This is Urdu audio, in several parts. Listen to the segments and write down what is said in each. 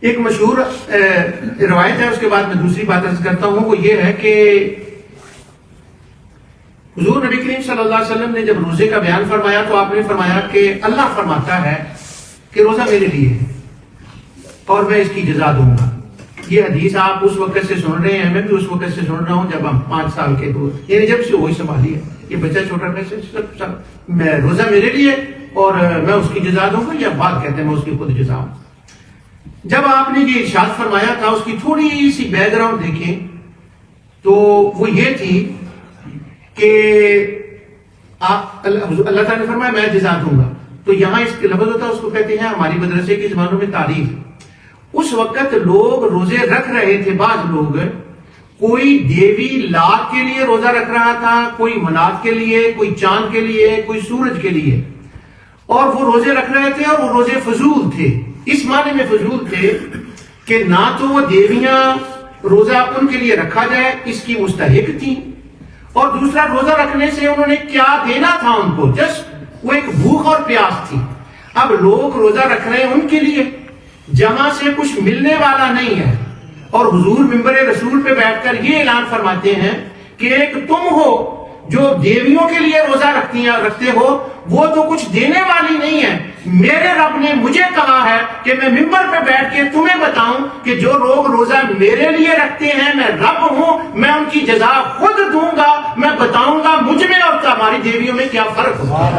ایک مشہور روایت ہے، اس کے بعد میں دوسری بات عرض کرتا ہوں، وہ یہ ہے کہ حضور نبی کریم صلی اللہ علیہ وسلم نے جب روزے کا بیان فرمایا تو آپ نے فرمایا کہ اللہ فرماتا ہے کہ روزہ میرے لیے ہے اور میں اس کی جزا دوں گا۔ یہ حدیث آپ اس وقت سے سن رہے ہیں، میں بھی اس وقت سے سن رہا ہوں جب ہم 5 سال کے تو یعنی جب سے وہی سنبھالی ہے، یہ بچہ چھوٹا میں روزہ میرے لیے اور میں اس کی جزا دوں گا، یا بات کہتے ہیں میں اس کی خود جزا ہوں۔ جب آپ نے یہ ارشاد فرمایا تھا اس کی تھوڑی سی بیک گراؤنڈ دیکھیں تو وہ یہ تھی کہ اللہ تعالیٰ نے فرمایا میں جزا دوں گا، تو یہاں اس لفظ ہوتا ہے، اس کو کہتے ہیں ہماری مدرسے کی زبانوں میں تعریف۔ اس وقت لوگ روزے رکھ رہے تھے، بعض لوگ کوئی دیوی لات کے لیے روزہ رکھ رہا تھا، کوئی منات کے لیے، کوئی چاند کے لیے، کوئی سورج کے لیے، اور وہ روزے رکھ رہے تھے اور وہ روزے فضول تھے۔ اس معنی میں فضول تھے کہ نہ تو وہ دیویاں روزہ ان کے لیے رکھا جائے اس کی مستحق تھیں، اور دوسرا روزہ رکھنے سے انہوں نے کیا دینا تھا ان کو، جسٹ وہ ایک بھوک اور پیاس تھی۔ اب لوگ روزہ رکھ رہے ہیں ان کے لیے جہاں سے کچھ ملنے والا نہیں ہے، اور حضور منبر رسول پہ بیٹھ کر یہ اعلان فرماتے ہیں کہ ایک تم ہو جو دیویوں کے لیے روزہ رکھتے ہو، وہ تو کچھ دینے والی نہیں ہے۔ میرے رب نے مجھے کہا ہے کہ میں منبر پہ بیٹھ کے تمہیں بتاؤں کہ جو لوگ روزہ میرے لیے رکھتے ہیں، میں رب ہوں، میں ان کی جزا خود دوں گا، میں بتاؤں گا مجھ میں اور تمہاری دیویوں میں کیا فرق ہوتا ہے۔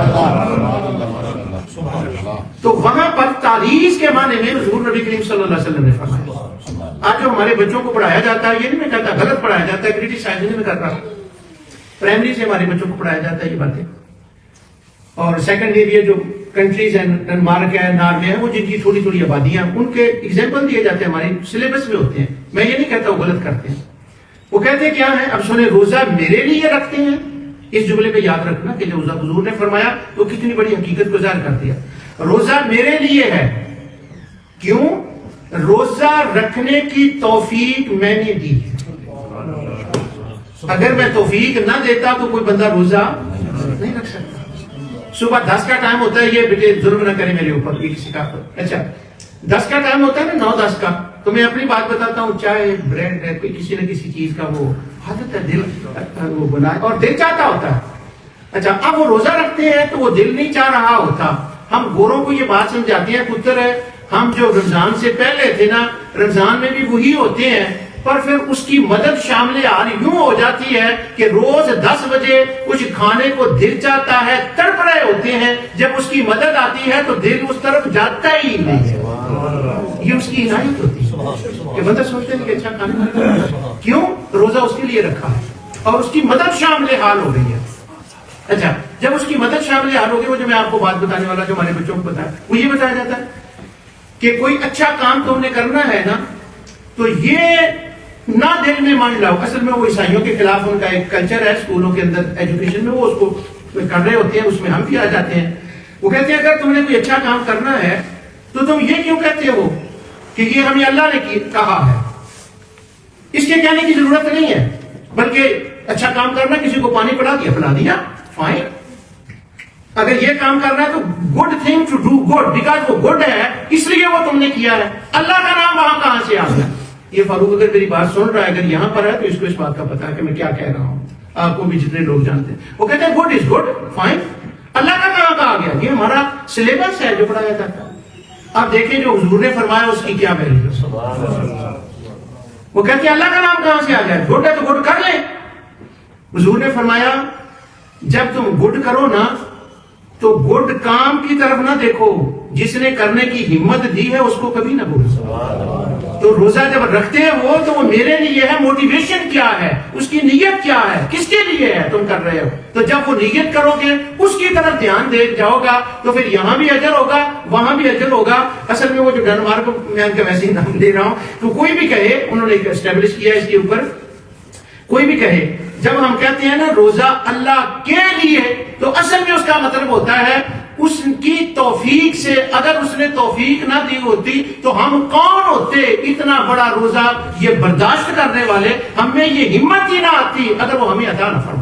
تو وہاں پر تعریض کے معنی میں حضور نبی کریم صلی اللہ علیہ وسلم نے فرمایا۔ آج جو ہمارے بچوں کو پڑھایا جاتا ہے، یہ نہیں میں کہتا غلط پڑھایا جاتا ہے، کریٹیسائز نہیں میں کر رہا، پرائمری سے ہمارے بچوں کو پڑھایا جاتا ہے یہ باتیں، اور سیکنڈری جو کنٹریز ہیں، ڈنمارک ہے، ناروے ہے، وہ جن کی تھوڑی تھوڑی آبادیاں، ان کے ایگزامپل دیے جاتے ہیں، ہمارے سلیبس میں ہوتے ہیں۔ میں یہ نہیں کہتا وہ غلط کرتے ہیں، وہ کہتے ہیں کیا ہے، اب سنیں، روزہ میرے لیے رکھتے ہیں۔ اس جملے پہ یاد رکھنا کہ جو حضور نے فرمایا تو کتنی بڑی حقیقت کو ظاہر کر دیا۔ روزہ میرے لیے ہے، کیوں؟ روزہ رکھنے کی توفیق میں نے دی ہے۔ اگر میں توفیق نہ دیتا تو کوئی بندہ روزہ نہیں رکھ سکتا۔ صبح 10 کا ٹائم ہوتا ہے، یہ بیٹے ظلم نہ کرے میرے اوپر، یہ کسی کا، اچھا 10 کا ٹائم ہوتا ہے نا، 9-10 کا، تو میں اپنی بات بتاتا ہوں، چائے بریڈ ہے، کوئی کسی نہ کسی چیز کا وہ عادت ہے، دل وہ بنائے اور دل چاہتا ہوتا ہے۔ اچھا اب وہ روزہ رکھتے ہیں تو وہ دل نہیں چاہ رہا ہوتا۔ ہم گوروں کو یہ بات سمجھاتے ہیں، پتر ہے ہم جو رمضان سے پہلے تھے نا، رمضان میں بھی وہی ہوتے ہیں، پر پھر اس کی مدد شامل حال یوں ہو جاتی ہے کہ روز 10 بجے کچھ کھانے کو دل چاہتا ہے، تڑپ رہے ہوتے ہیں، جب اس کی مدد آتی ہے تو دل اس طرف جاتا ہی نہیں ہے۔ یہ اس کی عنایت ہوتی ہے کہ بندہ سوچتے ہیں کہ اچھا کھانا، کیوں؟ روزہ اس کے لیے رکھا ہے اور اس کی مدد شامل حال ہو گئی ہے۔ اچھا جب اس کی مدد شامل حال ہو گئی، وہ جو میں آپ کو بات بتانے والا جو ہمارے بچوں کو بتایا، وہ یہ بتایا جاتا ہے کہ کوئی اچھا کام تم نے کرنا ہے نا، تو یہ نہ دل میں مان لاؤ۔ اصل میں وہ عیسائیوں کے خلاف ان کا ایک کلچر ہے اسکولوں کے اندر، ایجوکیشن میں وہ اس کو کر رہے ہوتے ہیں، اس میں ہم بھی آ جاتے ہیں۔ وہ کہتے ہیں اگر تم نے کوئی اچھا کام کرنا ہے تو تم یہ کیوں کہتے ہو کہ یہ ہمیں اللہ نے کہا ہے؟ اس کے کہنے کی ضرورت نہیں ہے، بلکہ اچھا کام کرنا، کسی کو پانی پلا دیا فائن۔ اگر یہ کام کرنا ہے تو good thing to do good, because وہ گڈ ہے اس لیے وہ تم نے کیا ہے۔ اللہ کا نام وہاں کہاں سے آ گیا؟ یہ فاروق اگر میری بات سن رہا ہے، اگر یہاں پر ہے تو اس کو اس بات کا پتا ہے کہ میں کیا کہہ رہا ہوں، آپ کو بھی جتنے لوگ جانتے ہیں۔ وہ کہتے ہیں گڈ از گڈ فائن، اللہ کا کہاں کہا گیا؟ یہ ہمارا سلیبس ہے جو پڑھایا جاتا ہے۔ آپ دیکھیں جو حضور نے فرمایا اس کی کیا ویلیو۔ وہ کہتے ہیں اللہ کا نام کہاں سے آ گیا؟ گڈ ہے تو گڈ کر لیں۔ حضور نے فرمایا جب تم گڈ کرو نا تو گڈ کام کی طرف نہ دیکھو، جس نے کرنے کی ہمت دی ہے اس کو کبھی نہ بھولو۔ تو روزہ جب رکھتے ہیں وہ تو وہ میرے لیے ہے، موٹیویشن کیا ہے، اس کی نیت کیا ہے، کس کے لیے ہے تم کر رہے ہو؟ تو جب وہ نیت کرو گے، اس کی طرف دھیان دے جاؤ گا تو پھر یہاں بھی اجر ہوگا، وہاں بھی اجر ہوگا۔ اصل میں وہ جو ڈنمارک کو میں ان کا ویسے ہی نام لے رہا ہوں، تو کوئی بھی کہے، انہوں نے اسٹیبلش کیا اس کے اوپر، کوئی بھی کہے جب ہم کہتے ہیں نا روزہ اللہ کے لیے، تو اصل میں اس کا مطلب ہوتا ہے اس کی توفیق سے، اگر اس نے توفیق نہ دی ہوتی تو ہم کون ہوتے اتنا بڑا روزہ یہ برداشت کرنے والے، ہم میں یہ ہمت ہی نہ آتی اگر وہ ہمیں عطا نہ فرمائے۔